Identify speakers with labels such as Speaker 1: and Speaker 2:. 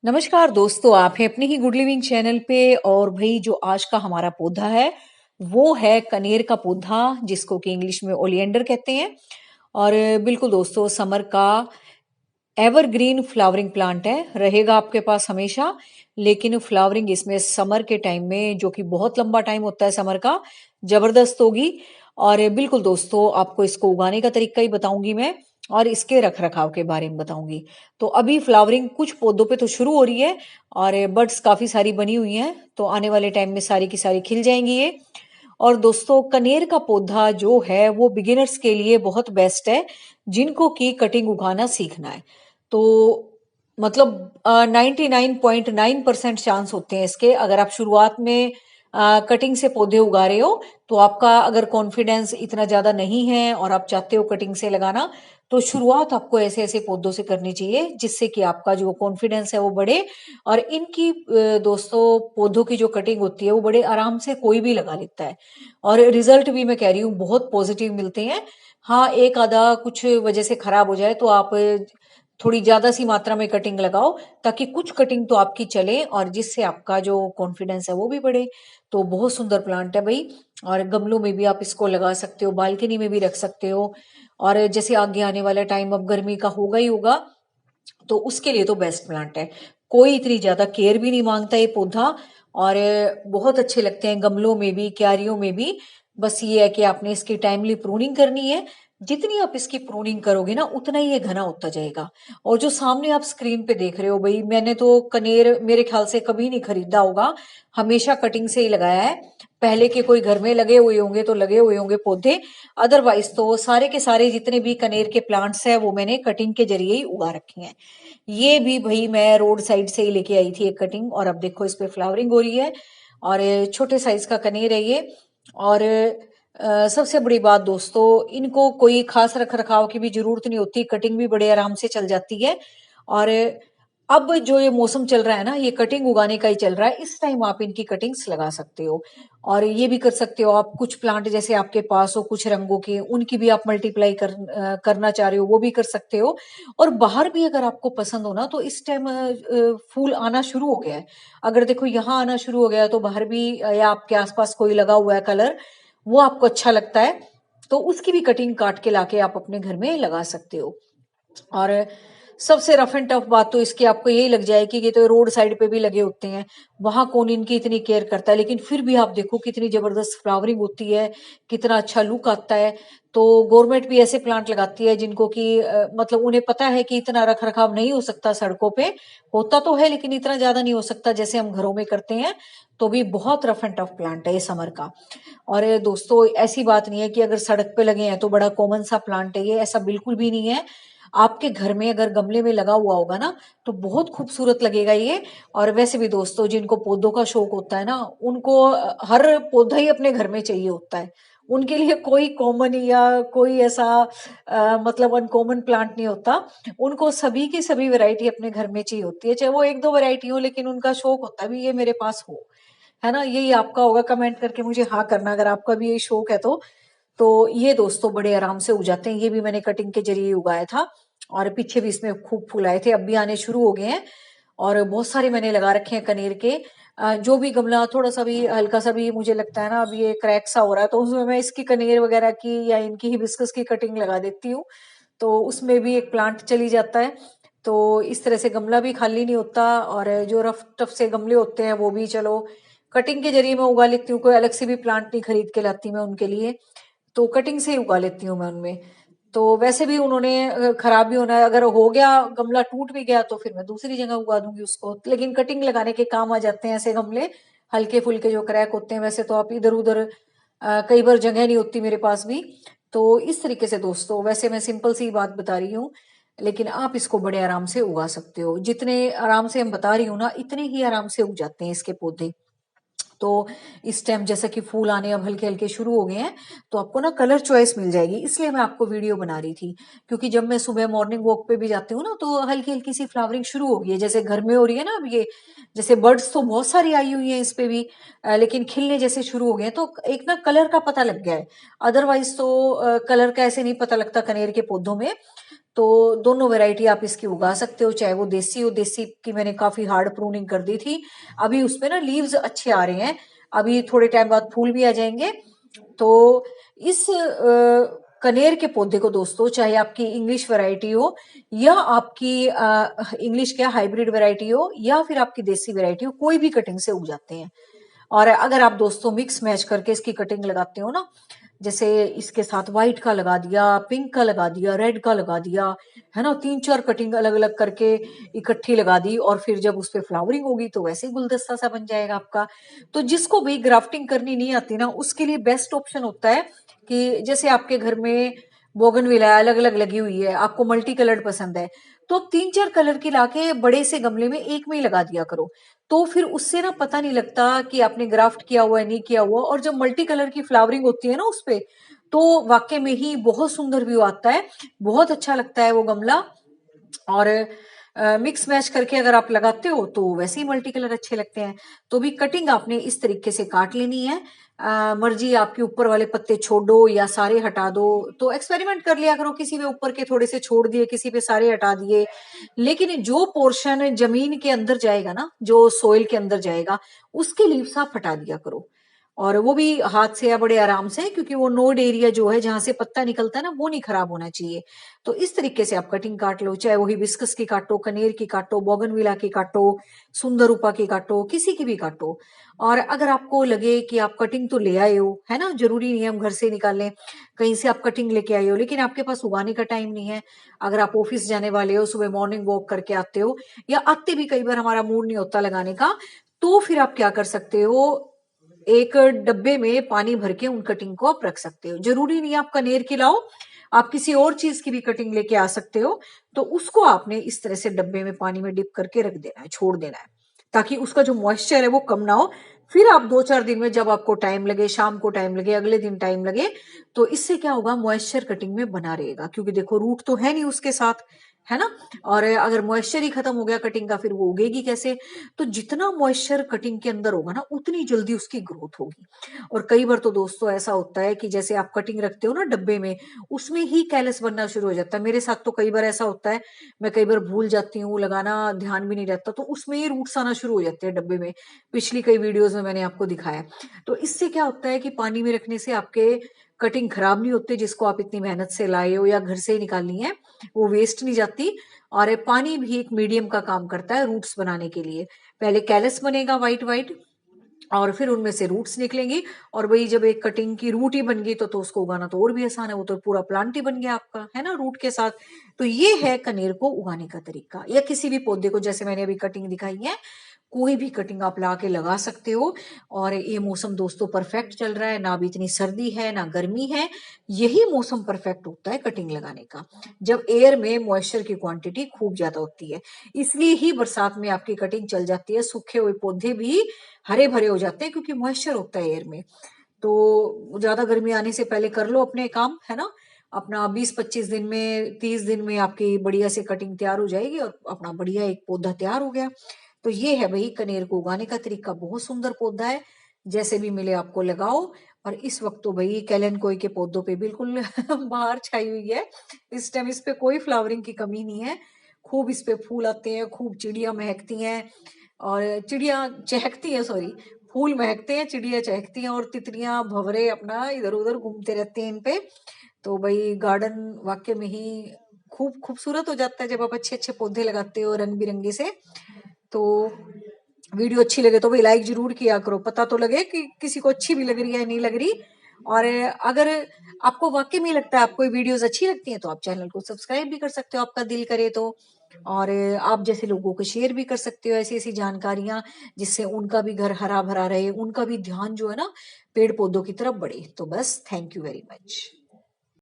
Speaker 1: नमस्कार दोस्तों, आप हैं अपने ही गुड लिविंग चैनल पे। और भाई जो आज का हमारा पौधा है वो है कनेर का पौधा, जिसको कि इंग्लिश में ओलिएंडर कहते हैं। और बिल्कुल दोस्तों, समर का एवरग्रीन फ्लावरिंग प्लांट है, रहेगा आपके पास हमेशा। लेकिन फ्लावरिंग इसमें समर के टाइम में, जो कि बहुत लंबा टाइम होता है समर का, जबरदस्त होगी। और बिल्कुल दोस्तों, आपको इसको उगाने का तरीका ही बताऊंगी मैं, और इसके रख रखाव के बारे में बताऊंगी। तो अभी फ्लावरिंग कुछ पौधों पे तो शुरू हो रही है, और बड्स काफी सारी बनी हुई हैं, तो आने वाले टाइम में सारी की सारी खिल जाएंगी ये। और दोस्तों, कनेर का पौधा जो है वो बिगिनर्स के लिए बहुत बेस्ट है, जिनको की कटिंग उगाना सीखना है। तो मतलब 99.9% चांस होते हैं इसके, अगर आप शुरुआत में कटिंग से पौधे उगा रहे हो, तो आपका अगर कॉन्फिडेंस इतना ज्यादा नहीं है और आप चाहते हो कटिंग से लगाना, तो शुरुआत आपको ऐसे ऐसे पौधों से करनी चाहिए, जिससे कि आपका जो कॉन्फिडेंस है वो बढ़े। और इनकी दोस्तों, पौधों की जो कटिंग होती है वो बड़े आराम से कोई भी लगा लेता है, और रिजल्ट भी मैं कह रही हूँ बहुत पॉजिटिव मिलते हैं। हाँ, एक आधा कुछ वजह से खराब हो जाए तो आप थोड़ी ज्यादा सी मात्रा में कटिंग लगाओ, ताकि कुछ कटिंग तो आपकी चले और जिससे आपका जो कॉन्फिडेंस है वो भी बढ़े। तो बहुत सुंदर प्लांट है भाई। और गमलों में भी आप इसको लगा सकते हो, बालकनी में भी रख सकते हो। और जैसे आगे आने वाला टाइम अब गर्मी का होगा ही होगा, तो उसके लिए तो बेस्ट प्लांट है। कोई इतनी ज्यादा केयर भी नहीं मांगता ये पौधा, और बहुत अच्छे लगते हैं गमलों में भी, क्यारियों में भी। बस ये है कि आपने इसकी टाइमली प्रूनिंग करनी है। जितनी आप इसकी प्रूनिंग करोगे ना, उतना ही ये घना होता जाएगा। और जो सामने आप स्क्रीन पे देख रहे हो भाई, मैंने तो कनेर मेरे ख्याल से कभी नहीं खरीदा होगा, हमेशा कटिंग से ही लगाया है। पहले के कोई घर में लगे हुए होंगे तो लगे हुए होंगे पौधे, अदरवाइज तो सारे के सारे जितने भी कनेर के प्लांट्स है वो मैंने कटिंग के जरिए ही उगा रखे हैं। ये भी भाई मैं रोड साइड से ही लेके आई थी एक कटिंग, और अब देखो इस पे फ्लावरिंग हो रही है। और छोटे साइज का कनेर है ये। और सबसे बड़ी बात दोस्तों, इनको कोई खास रख रखाव की भी जरूरत नहीं होती, कटिंग भी बड़े आराम से चल जाती है। और अब जो ये मौसम चल रहा है ना, ये कटिंग उगाने का ही चल रहा है, इस टाइम आप इनकी कटिंग्स लगा सकते हो। और ये भी कर सकते हो आप, कुछ प्लांट जैसे आपके पास हो कुछ रंगों के, उनकी भी आप मल्टीप्लाई करना चाह रहे हो, वो भी कर सकते हो। और बाहर भी अगर आपको पसंद हो ना, तो इस टाइम फूल आना शुरू हो गया है। अगर देखो यहाँ आना शुरू हो गया है, तो बाहर भी या आपके आसपास कोई लगा हुआ है कलर, वो आपको अच्छा लगता है, तो उसकी भी कटिंग काट के लाके आप अपने घर में लगा सकते हो। और सबसे रफ एंड टफ बात तो इसकी आपको यही लग जाएगी कि ये तो रोड साइड पे भी लगे होते हैं, वहां कौन इनकी इतनी केयर करता है। लेकिन फिर भी आप देखो कितनी जबरदस्त फ्लावरिंग होती है, कितना अच्छा लुक आता है। तो गवर्नमेंट भी ऐसे प्लांट लगाती है जिनको कि मतलब उन्हें पता है कि इतना रख रखाव नहीं हो सकता सड़कों पे, होता तो है लेकिन इतना ज्यादा नहीं हो सकता जैसे हम घरों में करते हैं। तो भी बहुत रफ एंड टफ प्लांट है ये समर का। और दोस्तों, ऐसी बात नहीं है कि अगर सड़क पे लगे हैं तो बड़ा कॉमन सा प्लांट है ये, ऐसा बिल्कुल भी नहीं है। आपके घर में अगर गमले में लगा हुआ होगा ना, तो बहुत खूबसूरत लगेगा ये। और वैसे भी दोस्तों, जिनको पौधों का शौक होता है ना, उनको हर पौधा ही अपने घर में चाहिए होता है। उनके लिए कोई कॉमन या कोई ऐसा मतलब अनकॉमन प्लांट नहीं होता। उनको सभी की सभी वैरायटी अपने घर में चाहिए होती है, चाहे वो एक दो वैरायटी हो, लेकिन उनका शौक होता है भी ये मेरे पास हो। है ना, यही आपका होगा। कमेंट करके मुझे हाँ करना अगर आपका भी यही शौक है तो ये दोस्तों बड़े आराम से उग जाते हैं। ये भी मैंने कटिंग के जरिए उगाया था, और पीछे भी इसमें खूब फूल आए थे, अब भी आने शुरू हो गए हैं। और बहुत सारे मैंने लगा रखे हैं कनेर के। जो भी गमला थोड़ा सा भी हल्का सा भी मुझे लगता है ना अब ये क्रैक सा हो रहा है, तो उसमें मैं इसकी कनेर वगैरह की या इनकी हिबिस्कस की कटिंग लगा देती हूँ, तो उसमें भी एक प्लांट चली जाता है। तो इस तरह से गमला भी खाली नहीं होता, और जो रफ टफ से गमले होते हैं वो भी चलो कटिंग के जरिए मैं उगा लेती हूँ। कोई अलग से भी प्लांट नहीं खरीद के लाती मैं उनके लिए, तो कटिंग से ही उगा लेती हूँ मैं उनमें। तो वैसे भी उन्होंने खराब भी होना है, अगर हो गया गमला टूट भी गया तो फिर मैं दूसरी जगह उगा दूंगी उसको, लेकिन कटिंग लगाने के काम आ जाते हैं ऐसे गमले। हल्के फुल्के जो क्रैक होते हैं, वैसे तो आप इधर उधर कई बार जगह नहीं होती मेरे पास भी। तो इस तरीके से दोस्तों, वैसे मैं सिंपल सी बात बता रही हूँ, लेकिन आप इसको बड़े आराम से उगा सकते हो। जितने आराम से हम बता रही हूँ ना, इतने ही आराम से उग जाते हैं इसके पौधे। तो इस टाइम जैसा कि फूल आने अब हल्के हल्के शुरू हो गए हैं, तो आपको ना कलर चॉइस मिल जाएगी, इसलिए मैं आपको वीडियो बना रही थी। क्योंकि जब मैं सुबह मॉर्निंग वॉक पे भी जाती हूँ ना, तो हल्की हल्की सी फ्लावरिंग शुरू हो गई है, जैसे घर में हो रही है ना अब ये। जैसे बर्ड्स तो बहुत सारी आई हुई हैं इस पे भी, लेकिन खिलने जैसे शुरू हो गए हैं, तो एक ना कलर का पता लग गया है। अदरवाइज तो कलर का ऐसे नहीं पता लगता कनेर के पौधों में। तो दोनों वैरायटी आप इसकी उगा सकते हो, चाहे वो देसी हो। देसी की मैंने काफी हार्ड प्रूनिंग कर दी थी, अभी उसमें ना लीव्स अच्छे आ रहे हैं, अभी थोड़े टाइम बाद फूल भी आ जाएंगे। तो इस कनेर के पौधे को दोस्तों, चाहे आपकी इंग्लिश वैरायटी हो या आपकी इंग्लिश क्या हाइब्रिड वैरायटी हो या फिर आपकी देसी वैरायटी हो, कोई भी कटिंग से उग जाते हैं। और अगर आप दोस्तों मिक्स मैच करके इसकी कटिंग लगाते हो ना, जैसे इसके साथ व्हाइट का लगा दिया, पिंक का लगा दिया, रेड का लगा दिया, है ना, 3-4 कटिंग अलग अलग करके इकट्ठी लगा दी, और फिर जब उस पे फ्लावरिंग होगी तो वैसे ही गुलदस्ता सा बन जाएगा आपका। तो जिसको भी ग्राफ्टिंग करनी नहीं आती ना, उसके लिए बेस्ट ऑप्शन होता है कि जैसे आपके घर में बोगनविला अलग अलग लगी हुई है, आपको मल्टी कलर्ड पसंद है, तो आप 3-4 कलर की लाके बड़े से गमले में एक में ही लगा दिया करो। तो फिर उससे ना पता नहीं लगता कि आपने ग्राफ्ट किया हुआ है नहीं किया हुआ, और जब मल्टी कलर की फ्लावरिंग होती है ना उस पे, तो वाकई में ही बहुत सुंदर व्यू आता है, बहुत अच्छा लगता है वो गमला। और मिक्स मैच करके अगर आप लगाते हो तो वैसे ही मल्टी कलर अच्छे लगते हैं। तो भी कटिंग आपने इस तरीके से काट लेनी है। मर्जी आपके ऊपर वाले पत्ते छोड़ो या सारे हटा दो, तो एक्सपेरिमेंट कर लिया करो, किसी पे ऊपर के थोड़े से छोड़ दिए, किसी पे सारे हटा दिए। लेकिन जो पोर्शन जमीन के अंदर जाएगा ना, जो सोइल के अंदर जाएगा, उसके लीव्स आप हटा दिया करो, और वो भी हाथ से या बड़े आराम से, क्योंकि वो नोड एरिया जो है जहां से पत्ता निकलता है ना, वो नहीं खराब होना चाहिए। तो इस तरीके से आप कटिंग काट लो, चाहे वो हिबिस्कस की काटो, कनेर की काटो, बोगनविला की काटो, सुंदरूपा की काटो, किसी की भी काटो। और अगर आपको लगे कि आप कटिंग तो ले आए हो, है ना, जरूरी नहीं है हम घर से निकालें, कहीं से आप कटिंग लेके आए हो लेकिन आपके पास उगाने का टाइम नहीं है, अगर आप ऑफिस जाने वाले हो, सुबह मॉर्निंग वॉक करके आते हो, या आते भी कई बार हमारा मूड नहीं होता लगाने का, तो फिर आप क्या कर सकते हो, एक डब्बे में पानी भर के उन कटिंग को आप रख सकते हो। जरूरी नहीं आप कनेर की लाओ, आप किसी और चीज की भी कटिंग लेके आ सकते हो। तो उसको आपने इस तरह से डब्बे में पानी में डिप करके रख देना है, छोड़ देना है, ताकि उसका जो मॉइस्चर है वो कम ना हो। फिर आप 2-4 दिन में जब आपको टाइम लगे, शाम को टाइम लगे, अगले दिन टाइम लगे, तो इससे क्या होगा, मॉइस्चर कटिंग में बना रहेगा, क्योंकि देखो रूट तो है नहीं उसके साथ, है ना। और अगर मॉइस्चर ही खत्म हो गया कटिंग का, फिर वो उगेगी कैसे। तो जितना मॉइस्चर कटिंग के अंदर होगा ना, उतनी जल्दी उसकी ग्रोथ होगी। और कई बार तो दोस्तों ऐसा होता है कि जैसे आप कटिंग रखते हो ना डब्बे में, उसमें ही कैलस बनना शुरू हो जाता है। मेरे साथ तो कई बार ऐसा होता है, मैं कई बार भूल जाती हूँ लगाना, ध्यान भी नहीं रहता, तो उसमें ही रूट्स आना शुरू हो जाते हैं डब्बे में। पिछली कई वीडियोस में मैंने आपको दिखाया। तो इससे क्या होता है कि पानी में रखने से आपके कटिंग खराब नहीं होती, जिसको आप इतनी मेहनत से लाए हो या घर से ही निकालनी है, वो वेस्ट नहीं जाती। और ये पानी भी एक मीडियम का काम करता है रूट्स बनाने के लिए। पहले कैलस बनेगा वाइट वाइट, और फिर उनमें से रूट्स निकलेंगी, और वही जब एक कटिंग की रूट ही बन गई तो उसको उगाना तो और भी आसान है, वो तो पूरा प्लांट ही बन गया आपका, है ना, रूट के साथ। तो ये है कनेर को उगाने का तरीका, या किसी भी पौधे को, जैसे मैंने अभी कटिंग दिखाई है, कोई भी कटिंग आप ला के लगा सकते हो। और ये मौसम दोस्तों परफेक्ट चल रहा है, ना भी इतनी सर्दी है ना गर्मी है, यही मौसम परफेक्ट होता है कटिंग लगाने का, जब एयर में मॉइस्चर की क्वांटिटी खूब ज्यादा होती है। इसलिए ही बरसात में आपकी कटिंग चल जाती है, सूखे हुए पौधे भी हरे भरे हो जाते हैं, क्योंकि मॉइस्चर होता है एयर में। तो ज्यादा गर्मी आने से पहले कर लो अपने काम, है ना, अपना 20-25 दिन में, 30 दिन में आपकी बढ़िया से कटिंग तैयार हो जाएगी, और अपना बढ़िया एक पौधा तैयार हो गया। तो ये है भाई कनेर को उगाने का तरीका, बहुत सुंदर पौधा है, जैसे भी मिले आपको लगाओ। और इस वक्त तो भाई कैलन कोई के पौधों पे बिल्कुल बाहर छाई हुई है, इस टाइम इस पे कोई फ्लावरिंग की कमी नहीं है, खूब इस पे फूल आते हैं, खूब चिड़िया महकती हैं, और चिड़िया चहकती है, सॉरी, फूल महकते हैं, चिड़िया चहकती हैं, और तितलियां भंवरे अपना इधर उधर घूमते रहते हैं इन पे। तो भाई गार्डन वाकई में ही खूब खूबसूरत हो जाता है जब आप अच्छे अच्छे पौधे लगाते हो रंग बिरंगे से। तो वीडियो अच्छी लगे तो भाई लाइक जरूर किया करो, पता तो लगे कि किसी को अच्छी भी लग रही है नहीं लग रही। और अगर आपको वाकई में लगता है आपको वीडियोस अच्छी लगती हैं, तो आप चैनल को सब्सक्राइब भी कर सकते हो, आपका दिल करे तो। और आप जैसे लोगों को शेयर भी कर सकते हो ऐसी ऐसी जानकारियां, जिससे उनका भी घर हरा भरा रहे, उनका भी ध्यान जो है ना पेड़ पौधों की तरफ बढ़े। तो बस थैंक यू वेरी मच।